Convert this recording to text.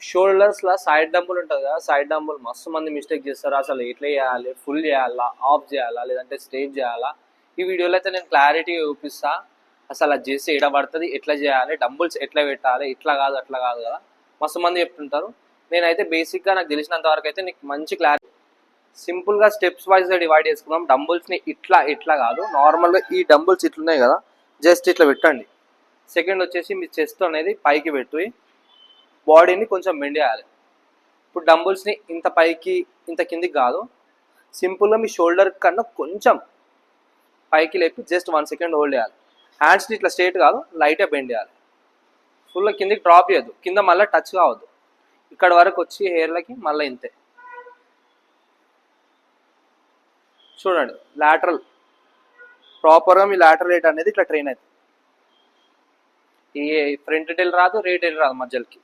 షోల్డర్స్లో side dumbbell ఉంటుంది కదా, side dumbbell మస్తు మంది మిస్టేక్ చేస్తారు. అసలు ఎట్లా చేయాలి, ఫుల్ చేయాలా, ఆఫ్ చేయాలా, లేదంటే స్ట్రేట్ చేయాలా, ఈ వీడియోలో అయితే నేను క్లారిటీ చూపిస్తా. అసలు అది చేస్తే ఎడ పడుతుంది, ఎట్లా చేయాలి, డంబుల్స్ ఎట్లా పెట్టాలి, ఇట్లా కాదు అట్లా కాదు కదా, మస్తు మంది చెప్తుంటారు. నేనైతే బేసిక్గా నాకు తెలిసినంత వరకు అయితే నీకు మంచి క్లారిటీ, సింపుల్గా స్టెప్స్ వైజ్గా డివైడ్ చేసుకుందాం. డంబుల్స్ని ఇట్లా ఇట్లా కాదు, నార్మల్గా ఈ డంబుల్స్ ఇట్లున్నాయి కదా, జస్ట్ ఇట్లా పెట్టండి. సెకండ్ వచ్చేసి మీ చెస్ట్ అనేది పైకి పెట్టి బాడీని కొంచెం బెండ్ చేయాలి. ఇప్పుడు డంబుల్స్ని ఇంత పైకి ఇంత కిందికి కాదు, సింపుల్గా మీ షోల్డర్ కన్నా కొంచెం పైకి లేపి జస్ట్ 1 సెకండ్ హోల్డ్ చేయాలి. హ్యాండ్స్ని ఇట్లా స్ట్రేట్ కాదు, లైట్గా బెండ్ చేయాలి. ఫుల్గా కిందికి డ్రాప్ చేయొద్దు, కింద మళ్ళీ టచ్ కావద్దు. ఇక్కడ వరకు వచ్చి హెయిర్లకి మళ్ళీ ఇంతే. చూడండి లాటరల్ ప్రాపర్గా మీ లాటరల్ రేట్ అనేది ఇట్లా ట్రైన్ అవుతుంది. ఈ ఫ్రంట్ టెల్ రాదు, రేట్ టెల్ రాదు మధ్యలోకి.